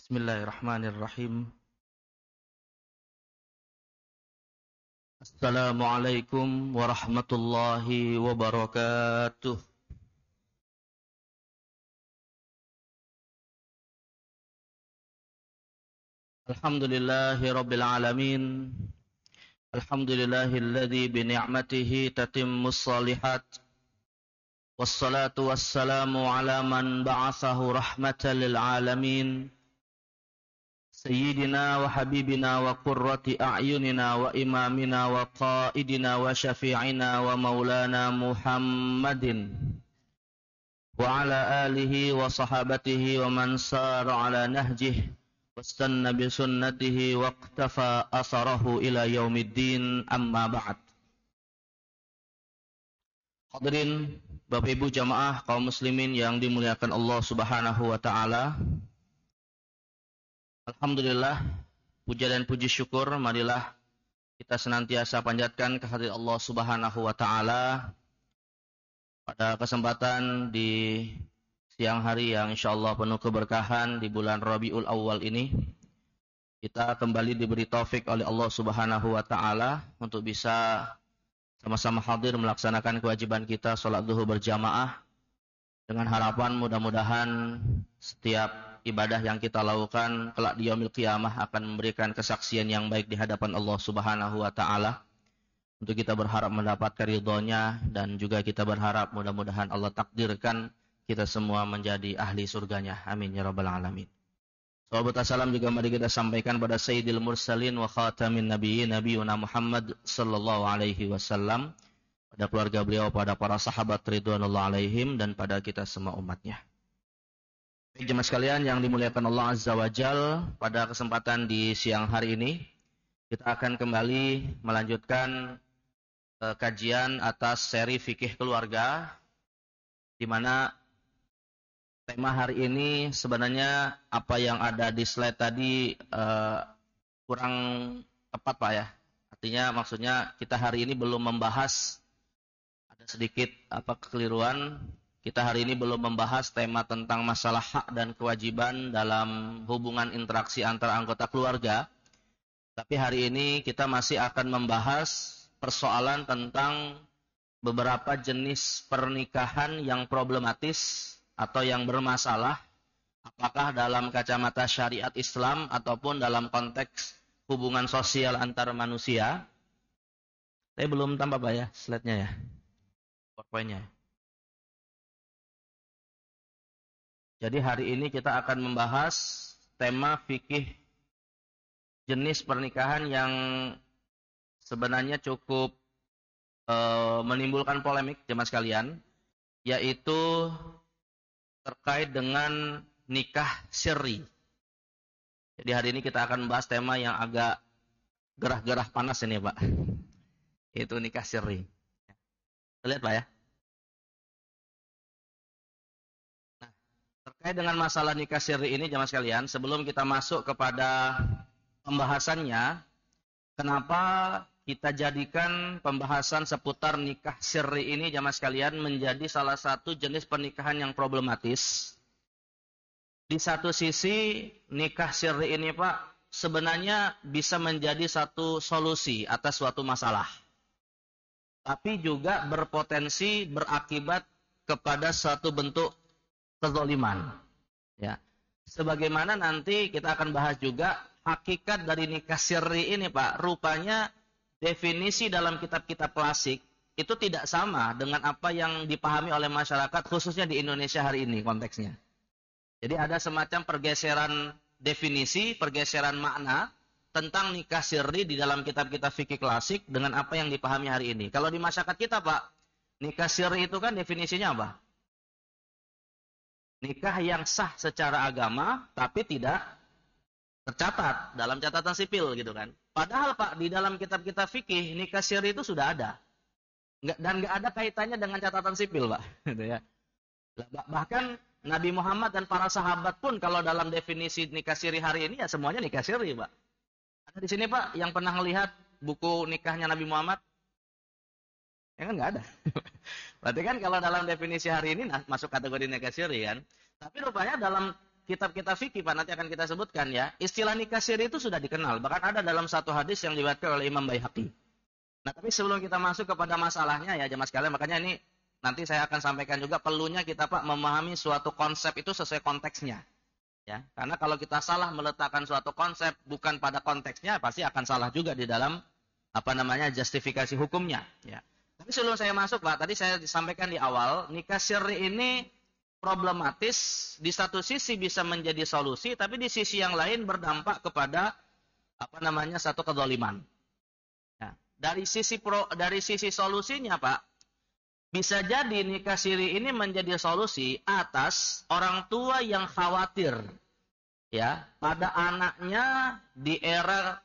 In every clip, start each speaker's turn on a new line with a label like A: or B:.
A: Bismillahirrahmanirrahim. Assalamualaikum warahmatullahi wabarakatuh. Alhamdulillahi rabbil alamin. Alhamdulillahilladzi bi ni'matihi tatimmus shalihat. Wassalatu wassalamu ala man ba'athahu rahmatan lil alamin. Sayyidina wa habibina wa qurrati a'yunina wa imamina wa qaidina wa syafi'ina wa maulana Muhammadin wa ala alihi wa sahabatihi wa man sara ala nahjih wastanna bi sunnatihi wa iqtafa asarahu ila yaumiddin, amma ba'd. Hadirin Bapak Ibu jamaah kaum muslimin yang dimuliakan Allah Subhanahu wa taala. Alhamdulillah, puja dan puji syukur marilah kita senantiasa panjatkan kehadirat Allah Subhanahu wa taala pada kesempatan di siang hari yang insyaallah penuh keberkahan di bulan Rabiul Awal ini. Kita kembali diberi taufik oleh Allah Subhanahu wa taala untuk bisa sama-sama hadir melaksanakan kewajiban kita salat zuhur berjamaah dengan harapan mudah-mudahan setiap ibadah yang kita lakukan kelak di yaumil qiyamah akan memberikan kesaksian yang baik di hadapan Allah Subhanahu wa taala. Untuk kita berharap mendapatkan ridhonya dan juga kita berharap mudah-mudahan Allah takdirkan kita semua menjadi ahli surganya. Amin ya rabbal alamin. Salawat salam juga mari kita sampaikan pada Sayyidil Mursalin wa khatamin nabiyyin nabiyuna Muhammad sallallahu alaihi wasallam, pada keluarga beliau, pada para sahabat ridwanullah alaihim, dan pada kita semua umatnya. Jemaah sekalian yang dimuliakan Allah Azza wa Jal, pada kesempatan di siang hari ini kita akan kembali melanjutkan kajian atas seri fikih keluarga, di mana tema hari ini sebenarnya apa yang ada di slide tadi kurang tepat Pak ya. Artinya maksudnya kita hari ini belum membahas, ada sedikit kekeliruan. Kita hari ini belum membahas tema tentang masalah hak dan kewajiban dalam hubungan interaksi antara anggota keluarga. Tapi hari ini kita masih akan membahas persoalan tentang beberapa jenis pernikahan yang problematis atau yang bermasalah, apakah dalam kacamata syariat Islam ataupun dalam konteks hubungan sosial antar manusia. Saya belum tambah Pak ya slide-nya ya, PowerPoint-nya. Jadi hari ini kita akan membahas tema fikih jenis pernikahan yang sebenarnya cukup menimbulkan polemik jemaah sekalian, yaitu terkait dengan nikah sirri. Jadi hari ini kita akan membahas tema yang agak gerah-gerah panas ini Pak, yaitu nikah sirri. Lihat Pak ya. Terkait dengan masalah nikah sirri ini jemaah sekalian, sebelum kita masuk kepada pembahasannya, kenapa kita jadikan pembahasan seputar nikah sirri ini jemaah sekalian menjadi salah satu jenis pernikahan yang problematis. Di satu sisi nikah sirri ini Pak sebenarnya bisa menjadi satu solusi atas suatu masalah, tapi juga berpotensi berakibat kepada suatu bentuk kezaliman. Ya. Sebagaimana nanti kita akan bahas juga hakikat dari nikah sirri ini Pak, rupanya definisi dalam kitab-kitab klasik itu tidak sama dengan apa yang dipahami oleh masyarakat khususnya di Indonesia hari ini konteksnya. Jadi ada semacam pergeseran definisi, pergeseran makna tentang nikah sirri di dalam kitab-kitab fikih klasik dengan apa yang dipahami hari ini. Kalau di masyarakat kita Pak, nikah sirri itu kan definisinya apa? Nikah yang sah secara agama tapi tidak tercatat dalam catatan sipil gitu kan. Padahal Pak di dalam kitab-kitab fikih nikah sirri itu sudah ada. Dan nggak ada kaitannya dengan catatan sipil Pak. Gitu ya. Bahkan Nabi Muhammad dan para sahabat pun kalau dalam definisi nikah sirri hari ini ya semuanya nikah sirri Pak. Ada di sini Pak yang pernah melihat buku nikahnya Nabi Muhammad? Ya kan nggak ada. Berarti kan kalau dalam definisi hari ini masuk kategori nikah sirri kan. Tapi rupanya dalam kitab-kitab fikih Pak, nanti akan kita sebutkan ya, istilah nikah siri itu sudah dikenal. Bahkan ada dalam satu hadis yang diriwayatkan oleh Imam Baihaqi. Nah, tapi sebelum kita masuk kepada masalahnya ya jemaah sekalian, makanya ini nanti saya akan sampaikan juga perlunya kita Pak memahami suatu konsep itu sesuai konteksnya. Ya, karena kalau kita salah meletakkan suatu konsep bukan pada konteksnya, pasti akan salah juga di dalam justifikasi hukumnya. Ya. Tapi sebelum saya masuk Pak, tadi saya disampaikan di awal, nikah siri ini problematis, di satu sisi bisa menjadi solusi, tapi di sisi yang lain berdampak kepada satu kezaliman. Ya. Dari sisi solusinya Pak, bisa jadi nikah siri ini menjadi solusi atas orang tua yang khawatir ya pada anaknya di era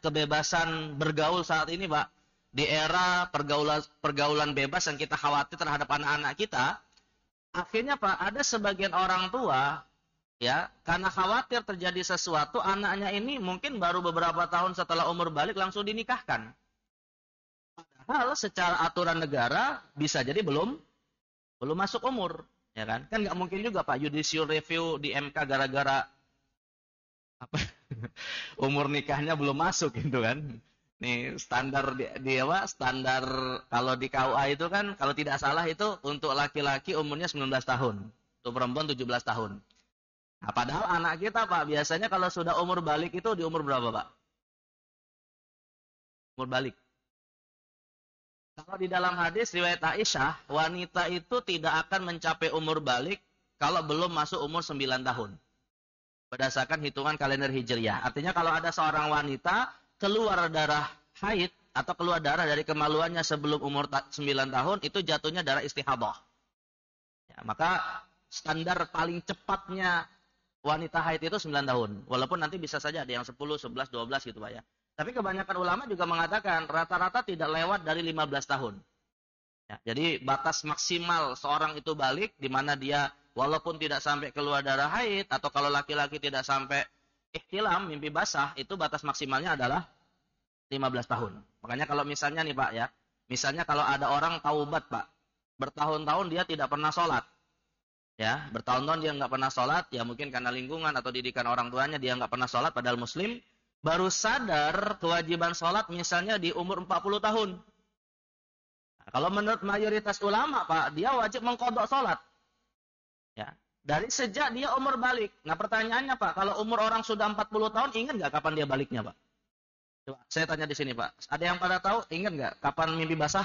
A: kebebasan bergaul saat ini Pak. Di era pergaulan bebas yang kita khawatir terhadap anak-anak kita, akhirnya Pak ada sebagian orang tua ya karena khawatir terjadi sesuatu, anaknya ini mungkin baru beberapa tahun setelah umur balik langsung dinikahkan. Padahal secara aturan negara bisa jadi belum masuk umur, ya kan? Kan nggak mungkin juga Pak judicial review di MK gara-gara umur nikahnya belum masuk gitu kan? Nih standar standar kalau di KUA itu kan kalau tidak salah itu untuk laki-laki umurnya 19 tahun, untuk perempuan 17 tahun. Nah, padahal anak kita Pak biasanya kalau sudah umur balik itu di umur berapa Pak? Umur balik. Kalau di dalam hadis riwayat Aisyah, wanita itu tidak akan mencapai umur balik kalau belum masuk umur 9 tahun. Berdasarkan hitungan kalender Hijriah. Artinya kalau ada seorang wanita keluar darah haid atau keluar darah dari kemaluannya sebelum umur 9 tahun, itu jatuhnya darah istihadah. Ya, maka standar paling cepatnya wanita haid itu 9 tahun. Walaupun nanti bisa saja ada yang 10, 11, 12 gitu Pak ya. Tapi kebanyakan ulama juga mengatakan rata-rata tidak lewat dari 15 tahun. Ya, jadi batas maksimal seorang itu balik di mana dia walaupun tidak sampai keluar darah haid atau kalau laki-laki tidak sampai ihtilam, mimpi basah, itu batas maksimalnya adalah 15 tahun. Makanya kalau misalnya nih Pak ya, misalnya kalau ada orang taubat Pak, bertahun-tahun dia tidak pernah sholat. Ya, bertahun-tahun dia nggak pernah sholat, ya mungkin karena lingkungan atau didikan orang tuanya dia nggak pernah sholat padahal muslim. Baru sadar kewajiban sholat misalnya di umur 40 tahun. Nah, kalau menurut mayoritas ulama Pak, dia wajib mengqadha sholat. Ya, dari sejak dia umur balik. Nah pertanyaannya Pak, kalau umur orang sudah 40 tahun, ingat nggak kapan dia baliknya Pak? Coba, saya tanya di sini Pak. Ada yang pada tahu, ingat nggak kapan mimpi basah?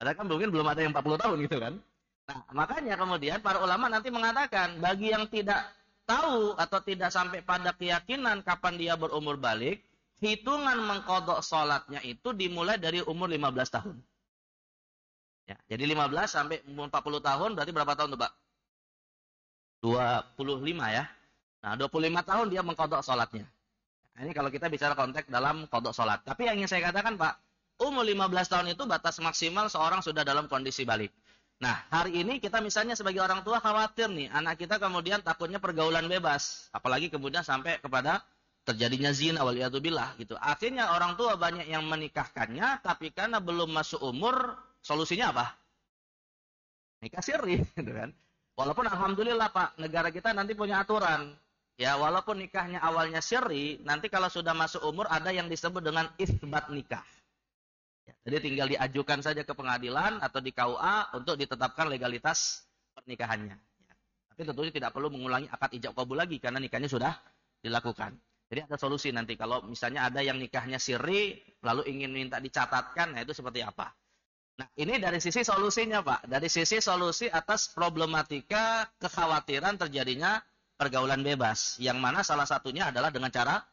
A: Ada kan mungkin belum ada yang 40 tahun gitu kan? Nah makanya kemudian para ulama nanti mengatakan, bagi yang tidak tahu atau tidak sampai pada keyakinan kapan dia berumur balik, hitungan mengqadha sholatnya itu dimulai dari umur 15 tahun. Ya, jadi 15 sampai umur 40 tahun berarti berapa tahun tuh Pak? 25 ya. Nah 25 tahun dia mengqadha sholatnya. Nah, ini kalau kita bicara konteks dalam qadha sholat. Tapi yang ingin saya katakan Pak, umur 15 tahun itu batas maksimal seorang sudah dalam kondisi balik. Nah, hari ini kita misalnya sebagai orang tua khawatir nih, anak kita kemudian takutnya pergaulan bebas. Apalagi kemudian sampai kepada terjadinya zina, waliyadzubillah gitu. Akhirnya orang tua banyak yang menikahkannya, tapi karena belum masuk umur, solusinya apa? Nikah siri, gitu kan. Walaupun alhamdulillah Pak, negara kita nanti punya aturan. Ya, walaupun nikahnya awalnya siri, nanti kalau sudah masuk umur ada yang disebut dengan itsbat nikah. Ya, jadi tinggal diajukan saja ke pengadilan atau di KUA untuk ditetapkan legalitas pernikahannya. Ya. Tapi tentunya tidak perlu mengulangi akad ijab kabul lagi karena nikahnya sudah dilakukan. Jadi ada solusi nanti kalau misalnya ada yang nikahnya siri lalu ingin minta dicatatkan, nah itu seperti apa? Nah ini dari sisi solusinya Pak, dari sisi solusi atas problematika kekhawatiran terjadinya pergaulan bebas, yang mana salah satunya adalah dengan cara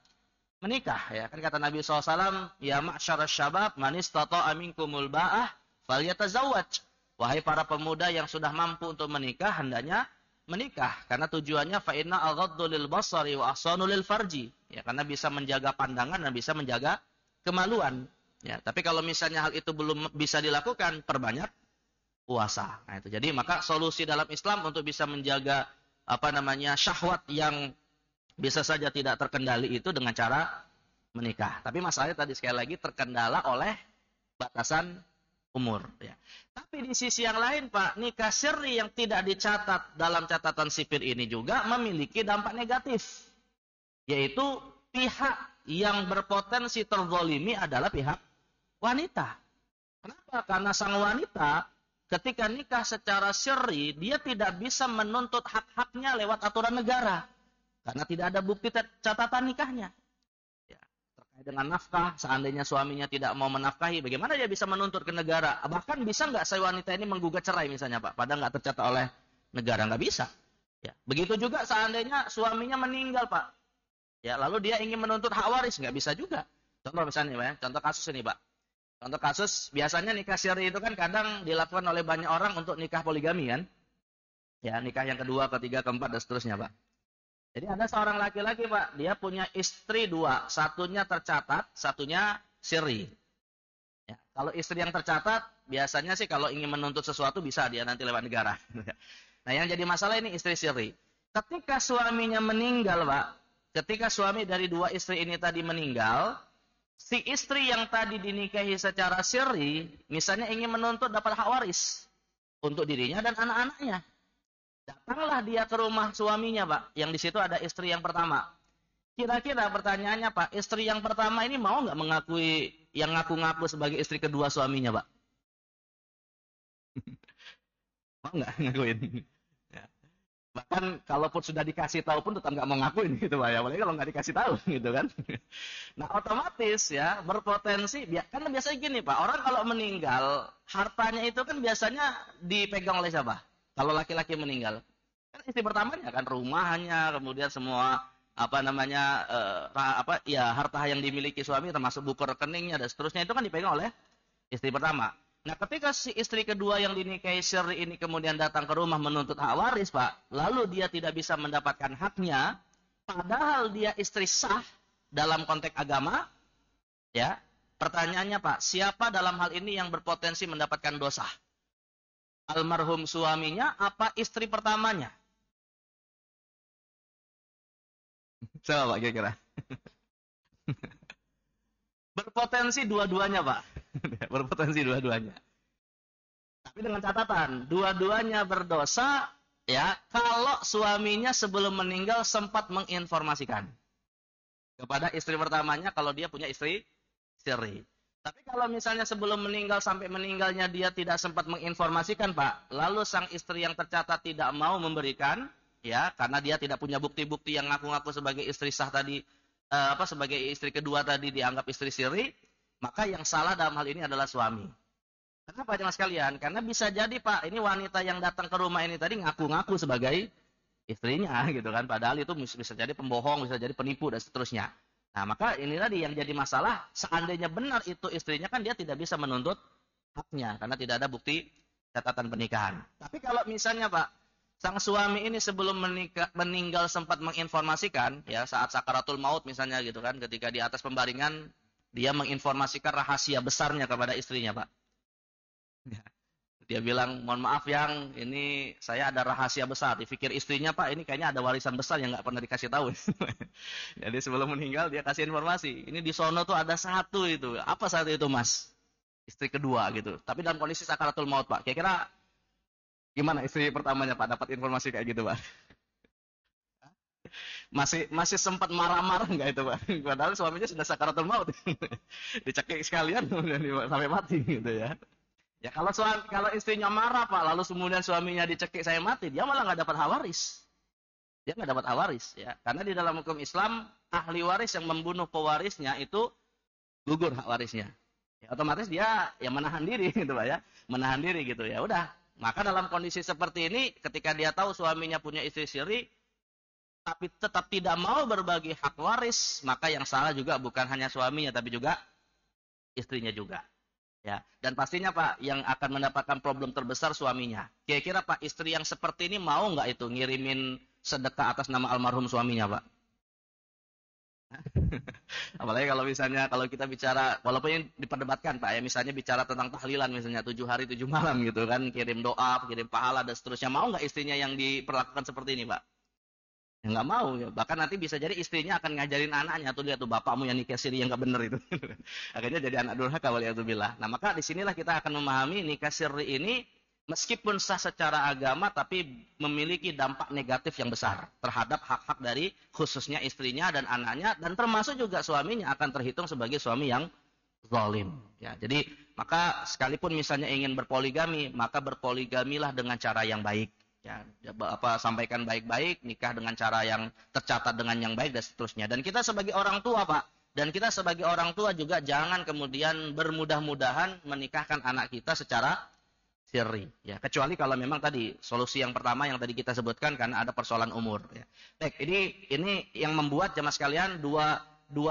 A: menikah, ya kan kata Nabi SAW, ya ma'syarasy syabab man istata'a minkumul ba'ah falyatazawwaj. Wahai para pemuda yang sudah mampu untuk menikah, hendaknya menikah karena tujuannya fa inna aghaddu lil basari wa ahsanu lil farji. Ya, karena bisa menjaga pandangan dan bisa menjaga kemaluan. Ya, tapi kalau misalnya hal itu belum bisa dilakukan, perbanyak puasa. Nah, itu. Jadi maka solusi dalam Islam untuk bisa menjaga syahwat yang bisa saja tidak terkendali itu dengan cara menikah. Tapi masalahnya tadi sekali lagi terkendala oleh batasan umur. Ya. Tapi di sisi yang lain Pak, nikah siri yang tidak dicatat dalam catatan sipil ini juga memiliki dampak negatif. Yaitu pihak yang berpotensi terzolimi adalah pihak wanita. Kenapa? Karena sang wanita ketika nikah secara syar'i, dia tidak bisa menuntut hak-haknya lewat aturan negara. Karena tidak ada bukti catatan nikahnya. Ya, terkait dengan nafkah, seandainya suaminya tidak mau menafkahi, bagaimana dia bisa menuntut ke negara? Bahkan bisa nggak si wanita ini menggugat cerai misalnya Pak, padahal nggak tercatat oleh negara, nggak bisa. Ya, begitu juga seandainya suaminya meninggal Pak. Ya, lalu dia ingin menuntut hak waris, nggak bisa juga. Contoh misalnya Pak, ya, contoh kasus ini Pak. Contoh kasus, biasanya nikah syar'i itu kan kadang dilakukan oleh banyak orang untuk nikah poligami kan. Ya, nikah yang kedua, ketiga, keempat, dan seterusnya Pak. Jadi ada seorang laki-laki Pak, dia punya istri dua, satunya tercatat, satunya syar'i. Ya, kalau istri yang tercatat, biasanya sih kalau ingin menuntut sesuatu bisa dia nanti lewat negara. Nah yang jadi masalah ini istri syar'i. Ketika suaminya meninggal Pak, ketika suami dari dua istri ini tadi meninggal, si istri yang tadi dinikahi secara syar'i, misalnya ingin menuntut dapat hak waris untuk dirinya dan anak-anaknya. Datanglah dia ke rumah suaminya, Pak. Yang di situ ada istri yang pertama. Kira-kira pertanyaannya, Pak, istri yang pertama ini mau nggak mengakui yang ngaku-ngaku sebagai istri kedua suaminya, Pak? Mau nggak ngakuin? Ya. Bahkan kalaupun sudah dikasih tahu pun tetap nggak mau ngakuin gitu Pak ya. Apalagi kalau nggak dikasih tahu gitu kan. Nah otomatis ya berpotensi, kan biasanya gini Pak, orang kalau meninggal hartanya itu kan biasanya dipegang oleh siapa? Kalau laki-laki meninggal, kan istri pertamanya kan rumahnya, kemudian semua apa namanya harta yang dimiliki suami termasuk buku rekeningnya dan seterusnya itu kan dipegang oleh istri pertama. Nah, ketika si istri kedua yang dinikahi syar'i ini kemudian datang ke rumah menuntut hak waris, Pak, lalu dia tidak bisa mendapatkan haknya, padahal dia istri sah dalam konteks agama, ya. Pertanyaannya, Pak, siapa dalam hal ini yang berpotensi mendapatkan dosa? Almarhum suaminya apa istri pertamanya? Siapa Pak kira-kira? Berpotensi dua-duanya, Pak. Berpotensi dua-duanya. Tapi dengan catatan, dua-duanya berdosa ya kalau suaminya sebelum meninggal sempat menginformasikan kepada istri pertamanya kalau dia punya istri syar'i. Tapi kalau misalnya sebelum meninggal sampai meninggalnya dia tidak sempat menginformasikan, Pak, lalu sang istri yang tercatat tidak mau memberikan, ya, karena dia tidak punya bukti-bukti yang ngaku-ngaku sebagai istri sah tadi, sebagai istri kedua tadi dianggap istri syar'i, maka yang salah dalam hal ini adalah suami. Kenapa jemaah sekalian? Karena bisa jadi Pak, ini wanita yang datang ke rumah ini tadi ngaku-ngaku sebagai istrinya gitu kan. Padahal itu bisa jadi pembohong, bisa jadi penipu dan seterusnya. Nah, maka ini tadi yang jadi masalah, seandainya benar itu istrinya kan dia tidak bisa menuntut haknya karena tidak ada bukti catatan pernikahan. Tapi kalau misalnya Pak, sang suami ini sebelum meninggal sempat menginformasikan ya saat sakaratul maut misalnya gitu kan, ketika di atas pembaringan dia menginformasikan rahasia besarnya kepada istrinya, Pak. Dia bilang, mohon maaf yang ini saya ada rahasia besar. Dipikir istrinya, Pak, ini kayaknya ada warisan besar yang nggak pernah dikasih tahu. Jadi sebelum meninggal dia kasih informasi. Ini di sono tuh ada satu itu. Apa satu itu, Mas? Istri kedua gitu. Tapi dalam kondisi sakaratul maut, Pak. Kira-kira gimana istri pertamanya, Pak? Dapat informasi kayak gitu, Pak? Masih sempat marah-marah nggak itu, Pak? Padahal suaminya sudah sakaratul maut. Dicekik sekalian sampai mati gitu ya. Ya kalau istrinya marah Pak, lalu kemudian suaminya dicekik saya mati, dia malah nggak dapat hak waris. Dia nggak dapat hak waris, ya. Karena di dalam hukum Islam ahli waris yang membunuh pewarisnya itu gugur hak warisnya. Ya, otomatis dia ya menahan diri gitu Pak ya, menahan diri gitu ya. Udah, maka dalam kondisi seperti ini, ketika dia tahu suaminya punya istri syar'i, tapi tetap tidak mau berbagi hak waris, maka yang salah juga bukan hanya suaminya, tapi juga istrinya juga. Ya, dan pastinya Pak, yang akan mendapatkan problem terbesar suaminya. Kira-kira Pak, istri yang seperti ini mau nggak itu ngirimin sedekah atas nama almarhum suaminya, Pak? Apalagi kalau kita bicara, walaupun yang diperdebatkan Pak, ya misalnya bicara tentang tahlilan misalnya 7 hari 7 malam gitu kan, kirim doa, kirim pahala dan seterusnya. Mau nggak istrinya yang diperlakukan seperti ini, Pak? Ya nggak mau ya. Bahkan nanti bisa jadi istrinya akan ngajarin anaknya tuh, lihat tuh bapakmu yang nikah siri yang nggak bener itu. Akhirnya jadi anak durhaka waliyadzubillah. Nah, maka disinilah kita akan memahami nikah siri ini meskipun sah secara agama tapi memiliki dampak negatif yang besar terhadap hak-hak dari khususnya istrinya dan anaknya, dan termasuk juga suaminya akan terhitung sebagai suami yang zalim. Ya, jadi maka sekalipun misalnya ingin berpoligami, maka berpoligamilah dengan cara yang baik. Ya, sampaikan baik-baik, nikah dengan cara yang tercatat dengan yang baik dan seterusnya. Dan kita sebagai orang tua, Pak, dan kita sebagai orang tua juga jangan kemudian bermudah-mudahan menikahkan anak kita secara sirri, ya. Kecuali kalau memang tadi solusi yang pertama yang tadi kita sebutkan karena ada persoalan umur. Ya. Baik, ini yang membuat jemaah sekalian dua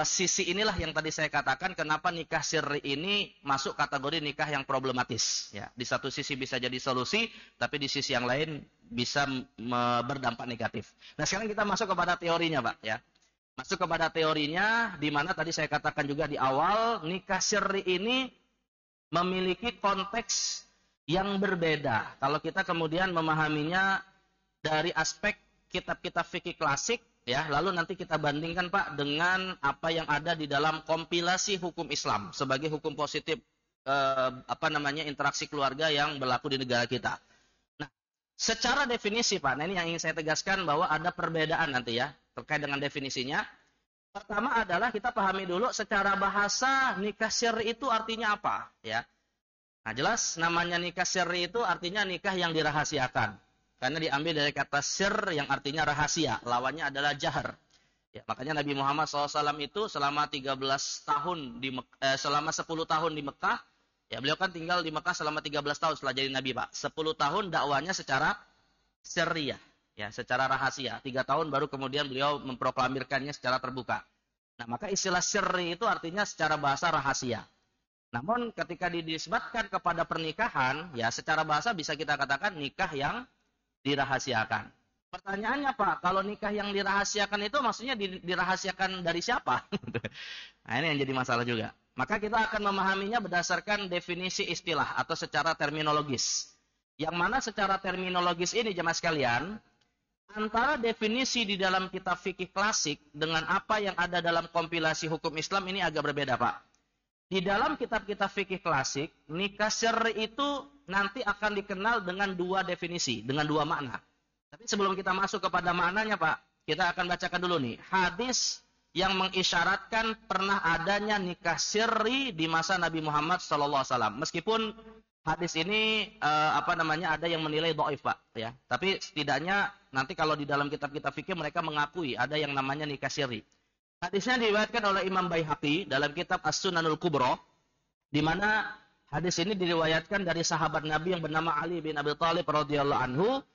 A: sisi inilah yang tadi saya katakan kenapa nikah sirri ini masuk kategori nikah yang problematis. Ya, di satu sisi bisa jadi solusi, tapi di sisi yang lain bisa berdampak negatif. Nah, sekarang kita masuk kepada teorinya, Pak. Ya, masuk kepada teorinya, di mana tadi saya katakan juga di awal, nikah sirri ini memiliki konteks yang berbeda. Kalau kita kemudian memahaminya dari aspek kitab-kitab fikih klasik, ya, lalu nanti kita bandingkan, Pak, dengan apa yang ada di dalam kompilasi hukum Islam sebagai hukum positif interaksi keluarga yang berlaku di negara kita. Nah, secara definisi, Pak, nah ini yang ingin saya tegaskan bahwa ada perbedaan nanti ya terkait dengan definisinya. Pertama adalah kita pahami dulu secara bahasa nikah sirri itu artinya apa, ya. Nah, jelas namanya nikah sirri itu artinya nikah yang dirahasiakan. Karena diambil dari kata sir yang artinya rahasia. Lawannya adalah jahar. Ya, makanya Nabi Muhammad SAW itu selama 13 tahun selama 10 tahun di Mekah, ya beliau kan tinggal di Mekah selama 13 tahun setelah jadi Nabi, Pak. 10 tahun dakwanya secara sirriyah, ya, secara rahasia. 3 tahun baru kemudian beliau memproklamirkannya secara terbuka. Nah, maka istilah sirri itu artinya secara bahasa rahasia. Namun ketika dinisbatkan kepada pernikahan, ya secara bahasa bisa kita katakan nikah yang dirahasiakan. Pertanyaannya, Pak, kalau nikah yang dirahasiakan itu maksudnya dirahasiakan dari siapa? Nah, ini yang jadi masalah juga. Maka kita akan memahaminya berdasarkan definisi istilah atau secara terminologis. Yang mana secara terminologis ini, jemaah sekalian, antara definisi di dalam kitab fikih klasik dengan apa yang ada dalam kompilasi hukum Islam ini agak berbeda, Pak. Di dalam kitab-kitab fikih klasik, nikah sirri itu nanti akan dikenal dengan dua definisi, dengan dua makna. Tapi sebelum kita masuk kepada maknanya, Pak, kita akan bacakan dulu nih hadis yang mengisyaratkan pernah adanya nikah sirri di masa Nabi Muhammad SAW. Meskipun hadis ini ada yang menilai dhaif, Pak, ya. Tapi setidaknya nanti kalau di dalam kitab-kitab fikih mereka mengakui ada yang namanya nikah sirri. Hadisnya diriwayatkan oleh Imam Baihaqi dalam kitab As-Sunanul Kubra, di mana hadis ini diriwayatkan dari sahabat Nabi yang bernama Ali bin Abi Thalib radhiyallahu anhu,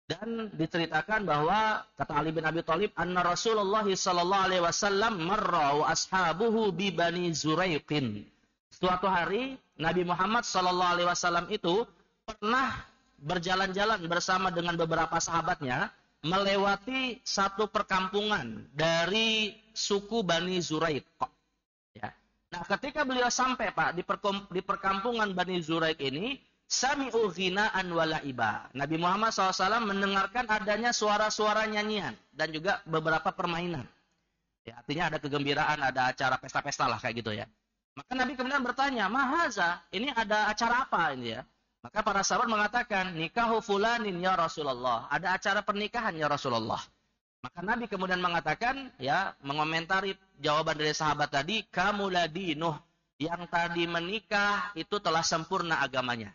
A: dan diceritakan bahwa kata Ali bin Abi Thalib, anna Rasulullah sallallahu alaihi wasallam marra wa ashabuhu bi Bani Zuraiqin. Suatu hari Nabi Muhammad sallallahu alaihi wasallam itu pernah berjalan-jalan bersama dengan beberapa sahabatnya melewati satu perkampungan dari suku Bani Zuraiq. Ya. Nah, ketika beliau sampai, Pak, di perkampungan Bani Zuraiq ini, sami'u ghina'an wa la'iba. Nabi Muhammad SAW mendengarkan adanya suara-suara nyanyian dan juga beberapa permainan. Ya, artinya ada kegembiraan, ada acara pesta-pesta lah kayak gitu ya. Maka Nabi kemudian bertanya, "Mahaza? Ini ada acara apa ini ya?" Maka para sahabat mengatakan, "Nikahu fulanin ya Rasulullah." Ada acara pernikahan ya Rasulullah. Maka Nabi kemudian mengatakan, ya, mengomentari jawaban dari sahabat tadi, "Kamu ladinuh." Yang tadi menikah itu telah sempurna agamanya.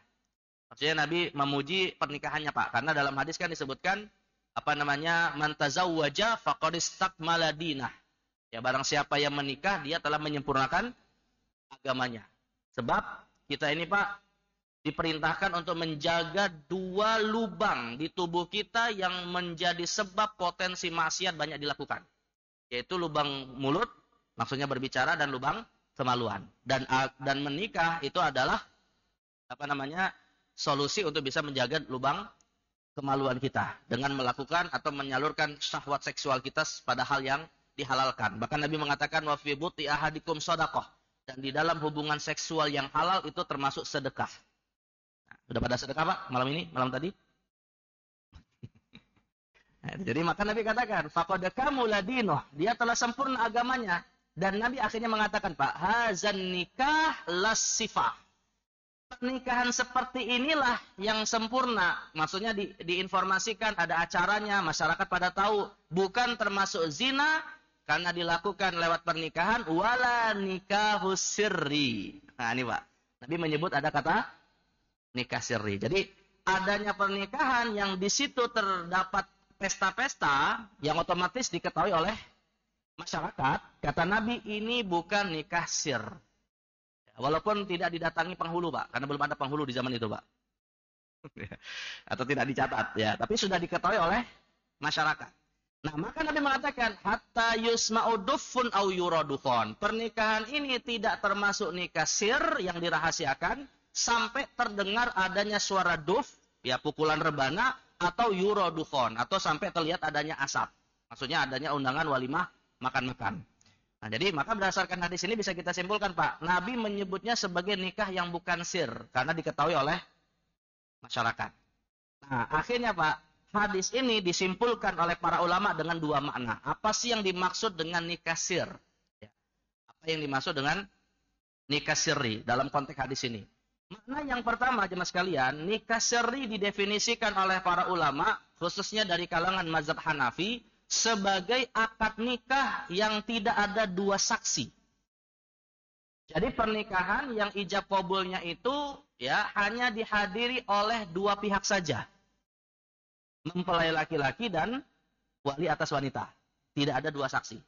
A: Maksudnya Nabi memuji pernikahannya, Pak, karena dalam hadis kan disebutkan man tazawwaja faqad istakmala dinah. Ya, barang siapa yang menikah dia telah menyempurnakan agamanya. Sebab kita ini, Pak, diperintahkan untuk menjaga dua lubang di tubuh kita yang menjadi sebab potensi maksiat banyak dilakukan. Yaitu lubang mulut, maksudnya berbicara, dan lubang kemaluan. Dan menikah itu adalah solusi untuk bisa menjaga lubang kemaluan kita dengan melakukan atau menyalurkan syahwat seksual kita pada hal yang dihalalkan. Bahkan Nabi mengatakan wa fi buti ahadikum shadaqah, dan di dalam hubungan seksual yang halal itu termasuk sedekah. Nah, sudah pada sedekah, Pak, malam tadi? Nah, jadi maka Nabi katakan, faqad kamula dinuh, dia telah sempurna agamanya. Dan Nabi akhirnya mengatakan, Pak, hazan nikah las sifah. Pernikahan seperti inilah yang sempurna. Maksudnya diinformasikan, ada acaranya, masyarakat pada tahu. Bukan termasuk zina, karena dilakukan lewat pernikahan, wala nikahus sirri. Nah ini Pak, Nabi menyebut ada kata nikah sirri. Jadi adanya pernikahan yang di situ terdapat pesta-pesta yang otomatis diketahui oleh masyarakat. Kata Nabi, ini bukan nikah sir. Walaupun tidak didatangi penghulu, Pak, karena belum ada penghulu di zaman itu, Pak. Atau tidak dicatat, ya. Tapi sudah diketahui oleh masyarakat. Nah, maka Nabi mengatakan, hatta yusma'u duffun au yuradukhon. Pernikahan ini tidak termasuk nikah sir yang dirahasiakan sampai terdengar adanya suara duf, ya pukulan rebana, atau yuradukhon, atau sampai terlihat adanya asap. Maksudnya adanya undangan walimah makan-makan. Nah, jadi maka berdasarkan hadis ini bisa kita simpulkan, Pak, Nabi menyebutnya sebagai nikah yang bukan sir karena diketahui oleh masyarakat. Nah, akhirnya Pak, hadis ini disimpulkan oleh para ulama dengan dua makna. Apa sih yang dimaksud dengan nikah sir? Ya. Apa yang dimaksud dengan nikah sirri dalam konteks hadis ini? Makna yang pertama, jemaah sekalian, nikah sirri didefinisikan oleh para ulama, khususnya dari kalangan mazhab Hanafi, sebagai akad nikah yang tidak ada dua saksi. Jadi pernikahan yang ijab qabulnya itu ya hanya dihadiri oleh dua pihak saja. Mempelai laki-laki dan wali atas wanita. Tidak ada dua saksi.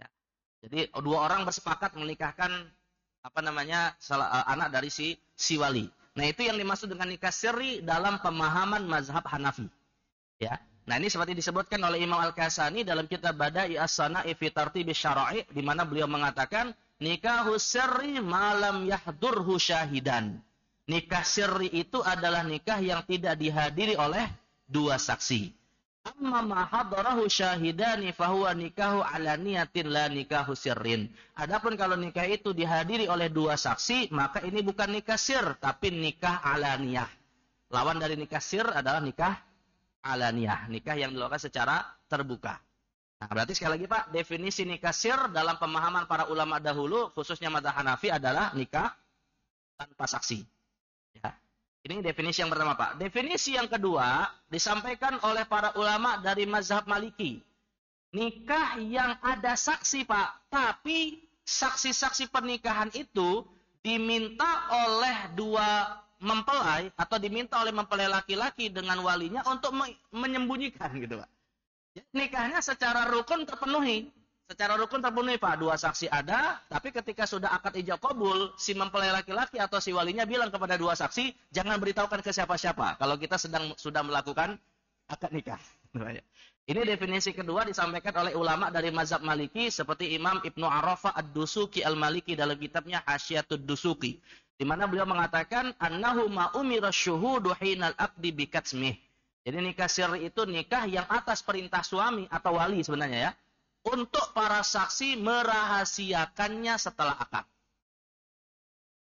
A: Ya. Jadi dua orang bersepakat menikahkan anak dari si wali. Nah, itu yang dimaksud dengan nikah sirri dalam pemahaman mazhab Hanafi. Ya. Nah, ini seperti disebutkan oleh Imam Al-Kasani dalam kitab Bada'i As-Sana'i fi Tartibi Syara'i, di mana beliau mengatakan nikahus sirri malam yahdurhu syahidan. Nikah sirri itu adalah nikah yang tidak dihadiri oleh dua saksi. Amma ma hadarahu syahidani fahuwa nikahu ala niyatin la nikahu sirrin. Adapun kalau nikah itu dihadiri oleh dua saksi, maka ini bukan nikah sir, tapi nikah alaniyah. Lawan dari nikah sir adalah nikah alaniyah, nikah yang dilakukan secara terbuka. Nah, berarti sekali lagi Pak, definisi nikah sir dalam pemahaman para ulama dahulu, khususnya mazhab Hanafi adalah nikah tanpa saksi. Ya. Ini definisi yang pertama Pak. Definisi yang kedua disampaikan oleh para ulama dari mazhab Maliki. Nikah yang ada saksi Pak, tapi saksi-saksi pernikahan itu diminta oleh dua mempelai atau diminta oleh mempelai laki-laki dengan walinya untuk menyembunyikan gitu Pak. Nikahnya secara rukun terpenuhi. Secara rukun terpenuhi Pak. Dua saksi ada, tapi ketika sudah akad ijab qabul, si mempelai laki-laki atau si walinya bilang kepada dua saksi, jangan beritahukan ke siapa-siapa kalau kita sudah melakukan akad nikah. Ini definisi kedua disampaikan oleh ulama dari mazhab Maliki seperti Imam Ibnu Arafah Ad-Dusuki Al-Maliki dalam kitabnya Hasyiatud Dusuki, di mana beliau mengatakan annahu ma umira syuhudu hinal aqdi bikatsmih. Jadi nikah sirri itu nikah yang atas perintah suami atau wali sebenarnya ya, untuk para saksi merahasiakannya setelah akad.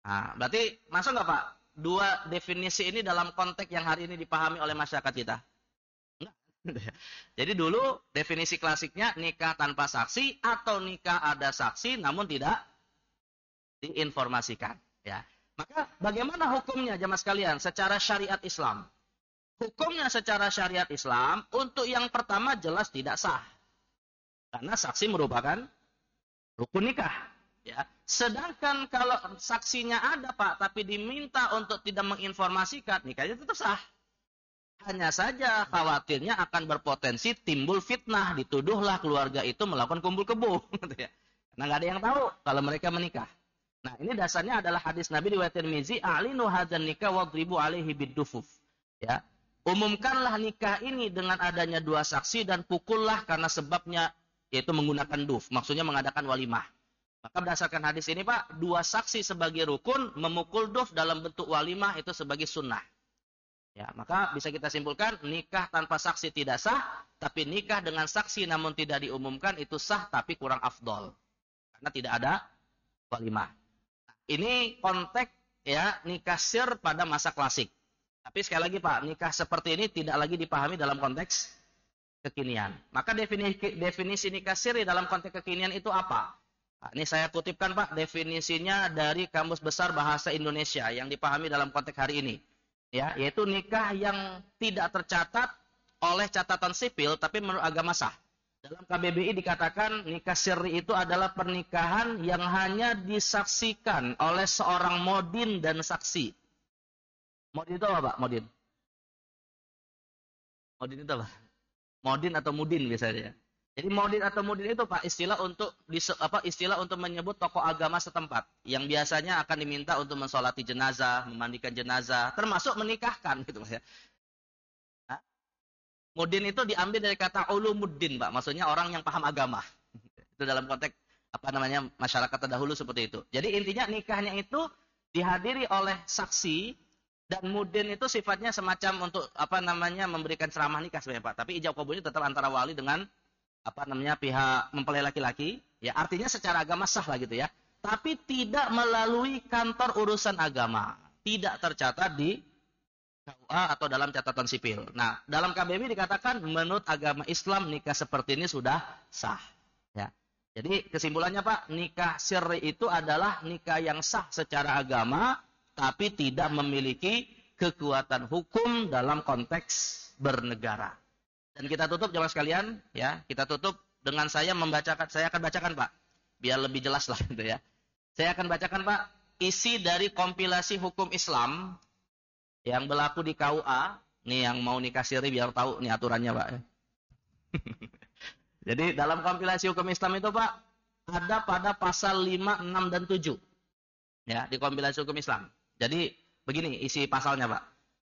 A: Nah, berarti masuk nggak Pak? Dua definisi ini dalam konteks yang hari ini dipahami oleh masyarakat kita. Enggak. Jadi dulu definisi klasiknya nikah tanpa saksi atau nikah ada saksi namun tidak diinformasikan. Ya. Maka bagaimana hukumnya jemaah sekalian secara syariat Islam? Hukumnya secara syariat Islam untuk yang pertama jelas tidak sah. Karena saksi merupakan rukun nikah. Ya. Sedangkan kalau saksinya ada Pak, tapi diminta untuk tidak menginformasikan, nikahnya tetap sah. Hanya saja khawatirnya akan berpotensi timbul fitnah, dituduhlah keluarga itu melakukan kumpul kebo. Karena nggak ada yang tahu kalau mereka menikah. Nah, ini dasarnya adalah hadis Nabi riwayat Tirmizi, "A'linu hadzal nikah wadribu 'alaihi bid-dufuf." Ya. Umumkanlah nikah ini dengan adanya dua saksi dan pukullah karena sebabnya yaitu menggunakan duf, maksudnya mengadakan walimah. Maka berdasarkan hadis ini Pak, dua saksi sebagai rukun, memukul duf dalam bentuk walimah itu sebagai sunnah. Ya, maka bisa kita simpulkan nikah tanpa saksi tidak sah, tapi nikah dengan saksi namun tidak diumumkan itu sah tapi kurang afdol. Karena tidak ada walimah. Ini konteks ya nikah sir pada masa klasik. Tapi sekali lagi Pak, nikah seperti ini tidak lagi dipahami dalam konteks kekinian. Maka definisi nikah siri dalam konteks kekinian itu apa? Nah, ini saya kutipkan Pak definisinya dari Kamus Besar Bahasa Indonesia yang dipahami dalam konteks hari ini. Ya, yaitu nikah yang tidak tercatat oleh catatan sipil tapi menurut agama sah. Dalam KBBI dikatakan nikah sirri itu adalah pernikahan yang hanya disaksikan oleh seorang modin dan saksi. Modin itu apa Pak? Modin. Modin itu apa? Modin atau mudin biasanya. Jadi modin atau mudin itu Pak istilah untuk menyebut tokoh agama setempat yang biasanya akan diminta untuk mensolati jenazah, memandikan jenazah, termasuk menikahkan gitu ya. Mudin itu diambil dari kata ulumuddin, Pak. Maksudnya orang yang paham agama. Itu dalam konteks masyarakat terdahulu seperti itu. Jadi intinya nikahnya itu dihadiri oleh saksi dan mudin itu sifatnya semacam untuk memberikan ceramah nikah sebenarnya, Pak. Tapi ijab kabulnya tetap antara wali dengan pihak mempelai laki-laki. Ya, artinya secara agama sah lah gitu ya. Tapi tidak melalui kantor urusan agama. Tidak tercatat di KUA atau dalam catatan sipil. Nah, dalam KBBI dikatakan menurut agama Islam nikah seperti ini sudah sah. Ya. Jadi kesimpulannya Pak, nikah sirri itu adalah nikah yang sah secara agama, tapi tidak memiliki kekuatan hukum dalam konteks bernegara. Dan kita tutup jemaah sekalian, ya, kita tutup dengan saya akan bacakan Pak, biar lebih jelas lah gitu ya. Saya akan bacakan Pak isi dari kompilasi hukum Islam yang berlaku di KUA, nih yang mau nikah siri biar tahu nih aturannya Pak. Jadi dalam kompilasi hukum Islam itu Pak, ada pada pasal 5, 6, dan 7. Ya, di kompilasi hukum Islam. Jadi begini isi pasalnya Pak.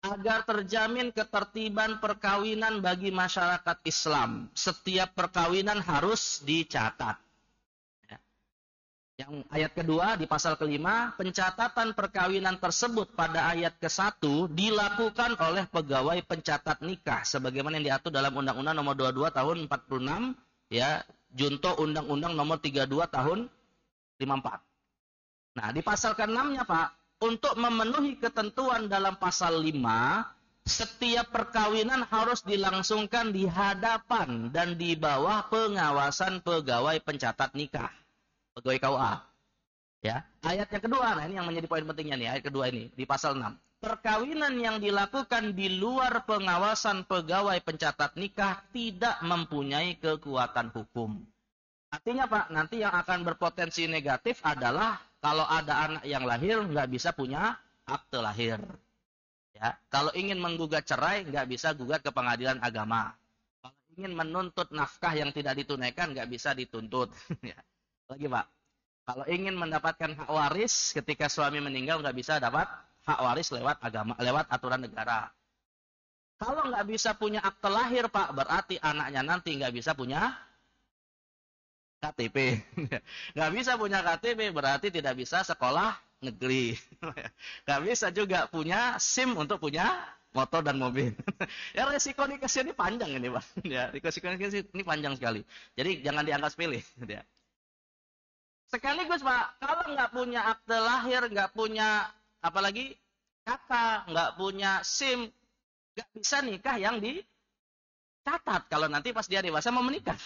A: Agar terjamin ketertiban perkawinan bagi masyarakat Islam, setiap perkawinan harus dicatat. Yang ayat kedua di pasal kelima, pencatatan perkawinan tersebut pada ayat ke-1 dilakukan oleh pegawai pencatat nikah sebagaimana yang diatur dalam Undang-Undang Nomor 22 Tahun 46 ya, junto Undang-Undang Nomor 32 Tahun 54. Nah, di pasal ke-6-nya Pak, untuk memenuhi ketentuan dalam pasal 5, setiap perkawinan harus dilangsungkan di hadapan dan di bawah pengawasan pegawai pencatat nikah. Pegawai KUA. Ya, ayat yang kedua, nah ini yang menjadi poin pentingnya nih, ayat kedua ini di pasal 6. Perkawinan yang dilakukan di luar pengawasan pegawai pencatat nikah tidak mempunyai kekuatan hukum. Artinya Pak, nanti yang akan berpotensi negatif adalah kalau ada anak yang lahir nggak bisa punya akte lahir. Ya, kalau ingin menggugat cerai nggak bisa gugat ke pengadilan agama. Kalau ingin menuntut nafkah yang tidak ditunaikan nggak bisa dituntut. Ya. Lagi Pak, kalau ingin mendapatkan hak waris ketika suami meninggal nggak bisa dapat hak waris lewat agama, lewat aturan negara. Kalau nggak bisa punya akte lahir Pak, berarti anaknya nanti nggak bisa punya KTP. Nggak bisa punya KTP berarti tidak bisa sekolah negeri. Nggak bisa juga punya SIM untuk punya motor dan mobil. Ya resiko nikah ini panjang ini Pak. Ya, resiko nikah ini panjang sekali. Jadi jangan dianggap sepele. Ya. Sekaligus Pak, kalau nggak punya akte lahir, nggak punya apalagi kakak, nggak punya SIM, nggak bisa nikah yang dicatat kalau nanti pas dia dewasa mau menikah.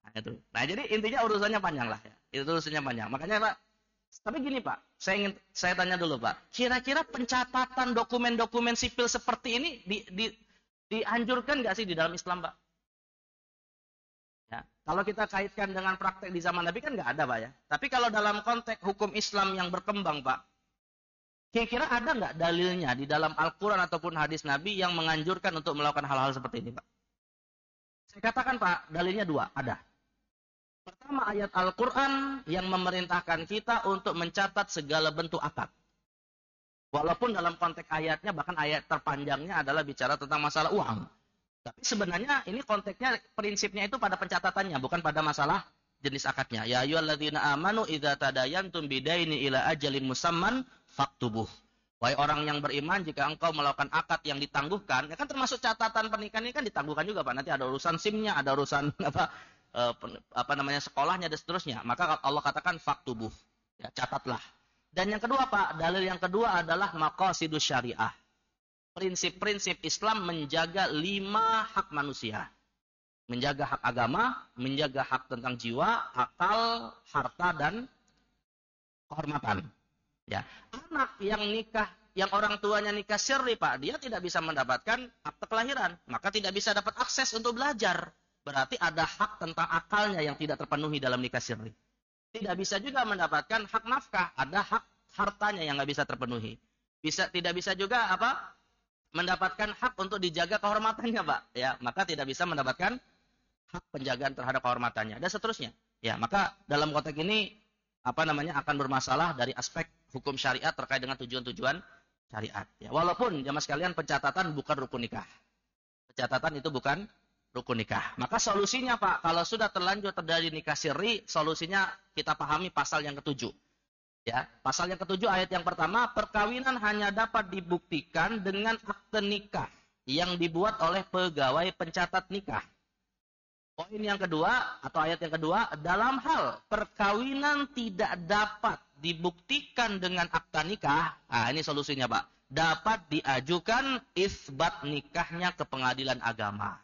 A: Nah, itu. Nah, jadi intinya urusannya panjang lah ya. Itu urusannya panjang. Makanya Pak, tapi gini Pak, saya tanya dulu Pak, kira-kira pencatatan dokumen-dokumen sipil seperti ini dianjurkan nggak sih di dalam Islam Pak? Ya, kalau kita kaitkan dengan praktek di zaman Nabi kan nggak ada Pak ya. Tapi kalau dalam konteks hukum Islam yang berkembang Pak, kira-kira ada nggak dalilnya di dalam Al-Quran ataupun hadis Nabi yang menganjurkan untuk melakukan hal-hal seperti ini Pak? Saya katakan Pak, dalilnya dua, ada. Pertama ayat Al-Quran yang memerintahkan kita untuk mencatat segala bentuk akad. Walaupun dalam konteks ayatnya, bahkan ayat terpanjangnya adalah bicara tentang masalah uang. Tapi sebenarnya ini konteksnya, prinsipnya itu pada pencatatannya, bukan pada masalah jenis akadnya. Ya ayyuhalladzina amanu idza tadayantum bidaini ila ajalin musamman faktubuh. Wahai orang yang beriman, jika engkau melakukan akad yang ditangguhkan, ya kan termasuk catatan pernikahan ini kan ditangguhkan juga Pak. Nanti ada urusan SIM-nya, ada urusan sekolahnya dan seterusnya. Maka Allah katakan faktubuh. Ya, catatlah. Dan yang kedua Pak, dalil yang kedua adalah maqasidus syariah. prinsip-prinsip Islam menjaga 5 hak manusia. Menjaga hak agama, menjaga hak tentang jiwa, akal, harta, dan kehormatan. Ya, anak yang nikah, yang orang tuanya nikah sirri, Pak, dia tidak bisa mendapatkan akte kelahiran, maka tidak bisa dapat akses untuk belajar. Berarti ada hak tentang akalnya yang tidak terpenuhi dalam nikah sirri. Tidak bisa juga mendapatkan hak nafkah, ada hak hartanya yang nggak bisa terpenuhi. Tidak bisa juga apa? Mendapatkan hak untuk dijaga kehormatannya, Pak. Ya, maka tidak bisa mendapatkan hak penjagaan terhadap kehormatannya dan seterusnya. Ya, maka dalam konteks ini akan bermasalah dari aspek hukum syariat terkait dengan tujuan-tujuan syariat. Ya, walaupun jamaah sekalian pencatatan bukan rukun nikah. Pencatatan itu bukan rukun nikah. Maka solusinya, Pak, kalau sudah terlanjur terjadi nikah sirri, solusinya kita pahami pasal yang ketujuh. Ya, pasal yang ketujuh ayat yang pertama, perkawinan hanya dapat dibuktikan dengan akte nikah yang dibuat oleh pegawai pencatat nikah. Poin yang kedua, atau ayat yang kedua, dalam hal perkawinan tidak dapat dibuktikan dengan akta nikah, ini solusinya, Pak. Dapat diajukan isbat nikahnya ke pengadilan agama.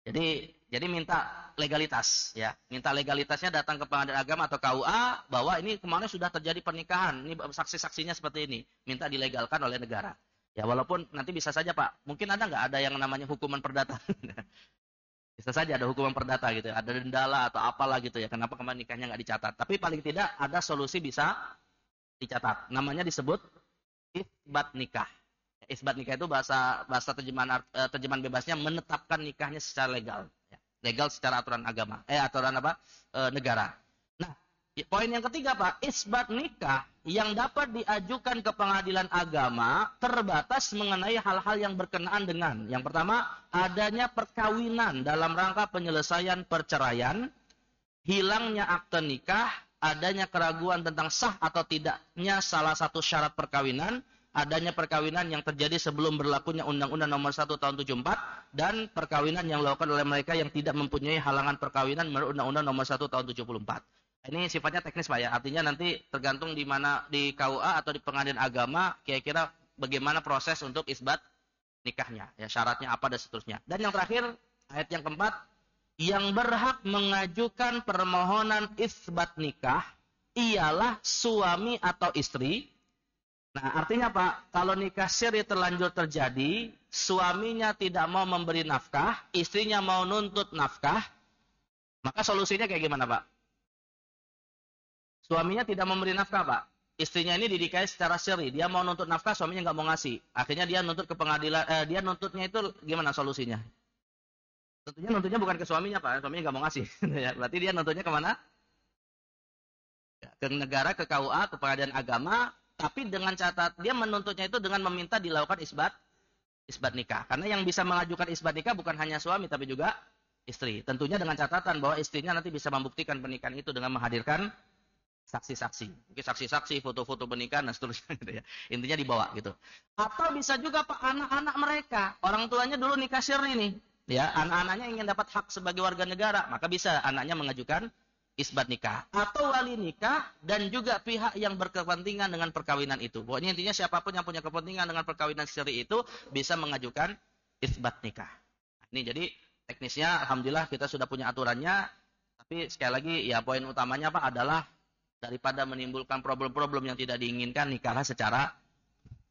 A: Jadi minta legalitas, ya. Minta legalitasnya datang ke pengadilan agama atau KUA, bahwa ini kemarin sudah terjadi pernikahan, ini saksi-saksinya seperti ini. Minta dilegalkan oleh negara. Ya, walaupun nanti bisa saja, Pak, mungkin ada yang namanya hukuman perdata. Bisa saja ada hukuman perdata gitu, ada dendala atau apalah gitu ya. Kenapa kemarin nikahnya nggak dicatat? Tapi paling tidak ada solusi bisa dicatat. Namanya disebut isbat nikah. Isbat nikah itu bahasa terjemahan bebasnya menetapkan nikahnya secara legal. Legal secara aturan agama. Negara. Nah, poin yang ketiga, Pak, isbat nikah yang dapat diajukan ke pengadilan agama terbatas mengenai hal-hal yang berkenaan dengan, yang pertama, adanya perkawinan dalam rangka penyelesaian perceraian, hilangnya akte nikah, adanya keraguan tentang sah atau tidaknya salah satu syarat perkawinan, adanya perkawinan yang terjadi sebelum berlakunya Undang-Undang Nomor 1 Tahun 74, dan perkawinan yang dilakukan oleh mereka yang tidak mempunyai halangan perkawinan menurut Undang-Undang Nomor 1 Tahun 74. Ini sifatnya teknis, Pak, ya. Artinya nanti tergantung di mana, di KUA atau di pengadilan agama, kira-kira bagaimana proses untuk isbat nikahnya, ya, syaratnya apa dan seterusnya. Dan yang terakhir, ayat yang keempat, yang berhak mengajukan permohonan isbat nikah ialah suami atau istri. Nah, artinya, Pak, kalau nikah siri terlanjur terjadi, suaminya tidak mau memberi nafkah, istrinya mau nuntut nafkah, maka solusinya kayak gimana, Pak? Suaminya tidak memberi nafkah, Pak. Istrinya ini didikahi secara siri. Dia mau nuntut nafkah, suaminya nggak mau ngasih. Akhirnya dia nuntut ke pengadilan. Dia nuntutnya itu gimana solusinya? Tentunya nuntutnya bukan ke suaminya, Pak. Suaminya nggak mau ngasih. Berarti dia nuntutnya kemana? Ke negara, ke KUA, ke pengadilan agama. Tapi dengan catat, dia menuntutnya itu dengan meminta dilakukan isbat nikah. Karena yang bisa mengajukan isbat nikah bukan hanya suami, tapi juga istri. Tentunya dengan catatan bahwa istrinya nanti bisa membuktikan pernikahan itu dengan menghadirkan saksi-saksi. Mungkin saksi-saksi, foto-foto pernikahan dan seterusnya gitu ya. Intinya dibawa gitu. Atau bisa juga, Pak, anak-anak mereka, orang tuanya dulu nikah siri nih. Ya, anak-anaknya ingin dapat hak sebagai warga negara, maka bisa anaknya mengajukan isbat nikah. Atau wali nikah dan juga pihak yang berkepentingan dengan perkawinan itu. Pokoknya intinya siapapun yang punya kepentingan dengan perkawinan siri itu bisa mengajukan isbat nikah. Ini jadi teknisnya alhamdulillah kita sudah punya aturannya. Tapi sekali lagi ya poin utamanya, Pak, adalah daripada menimbulkan problem-problem yang tidak diinginkan, nikahlah secara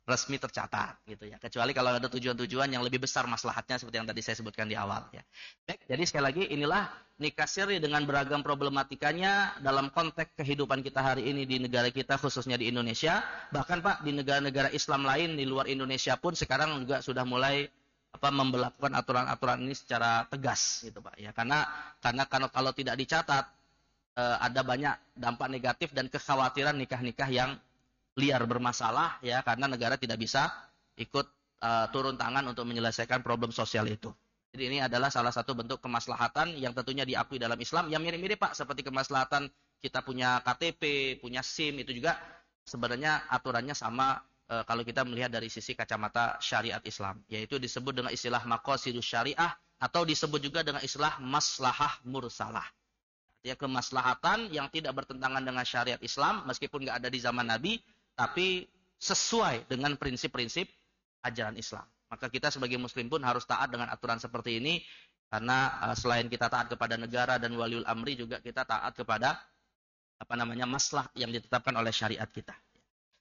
A: resmi tercatat gitu ya. Kecuali kalau ada tujuan-tujuan yang lebih besar maslahatnya seperti yang tadi saya sebutkan di awal ya. Baik, jadi sekali lagi inilah nikah siri dengan beragam problematikanya dalam konteks kehidupan kita hari ini di negara kita, khususnya di Indonesia. Bahkan, Pak, di negara-negara Islam lain di luar Indonesia pun sekarang juga sudah mulai memberlakukan aturan-aturan ini secara tegas gitu, Pak ya. Karena kalau tidak dicatat ada banyak dampak negatif dan kekhawatiran nikah-nikah yang liar bermasalah ya, karena negara tidak bisa ikut turun tangan untuk menyelesaikan problem sosial itu. Jadi ini adalah salah satu bentuk kemaslahatan yang tentunya diakui dalam Islam, yang mirip-mirip, Pak, seperti kemaslahatan kita punya KTP, punya SIM, itu juga sebenarnya aturannya sama kalau kita melihat dari sisi kacamata syariat Islam, yaitu disebut dengan istilah maqasidus syariah atau disebut juga dengan istilah maslahah mursalah. Ya, kemaslahatan yang tidak bertentangan dengan syariat Islam meskipun nggak ada di zaman Nabi, tapi sesuai dengan prinsip-prinsip ajaran Islam. Maka kita sebagai muslim pun harus taat dengan aturan seperti ini, karena selain kita taat kepada negara dan waliul amri, juga kita taat kepada maslahat yang ditetapkan oleh syariat kita.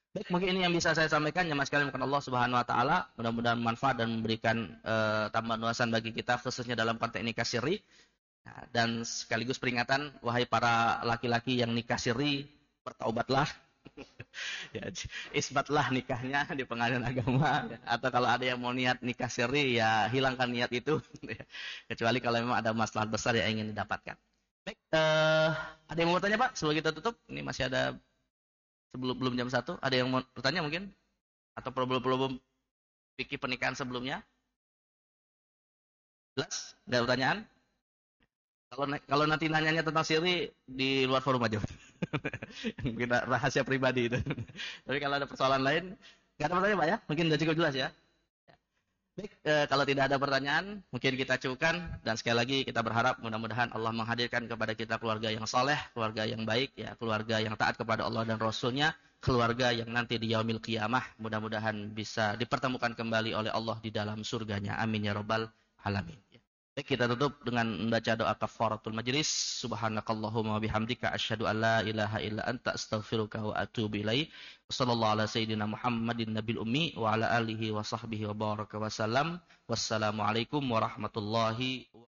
A: Baik, mungkin ini yang bisa saya sampaikan. Ya mas sekalian, Allah Subhanahu wa taala mudah-mudahan manfaat dan memberikan tambahan wawasan bagi kita, khususnya dalam konteks nikah siri. Nah, dan sekaligus peringatan, wahai para laki-laki yang nikah siri, bertaubatlah. Ya, isbatlah nikahnya di pengadilan agama, ya. Atau kalau ada yang mau niat nikah siri, ya hilangkan niat itu, ya. Kecuali kalau memang ada masalah besar yang ingin didapatkan. Baik, ada yang mau bertanya Pak sebelum kita tutup? Ini masih ada, belum jam 1. Ada yang mau bertanya mungkin? Atau problem-problem fikih pernikahan sebelumnya? Jelas? Ada pertanyaan? Kalau nanti nanyanya tentang siri, di luar forum aja. Mungkin rahasia pribadi itu. Tapi kalau ada persoalan lain, nggak ada pertanyaan Pak ya? Mungkin sudah cukup jelas ya? Baik, kalau tidak ada pertanyaan, mungkin kita cukupkan. Dan sekali lagi kita berharap mudah-mudahan Allah menghadirkan kepada kita keluarga yang saleh, keluarga yang baik, ya, keluarga yang taat kepada Allah dan Rasul-Nya, keluarga yang nanti di yaumil qiyamah mudah-mudahan bisa dipertemukan kembali oleh Allah di dalam surganya. Amin ya rabbal alamin. Baik, kita tutup dengan membaca doa kafaratul majlis. Subhanakallahumma wabihamdika asyhadu an la ilaha illa anta astaghfiruka wa atubu ilaik. Wassallallahu ala sayyidina Muhammadin nabil ummi wa ala alihi wa sahbihi wa baraka wa salam. Wassalamualaikum warahmatullahi wabarakatuh.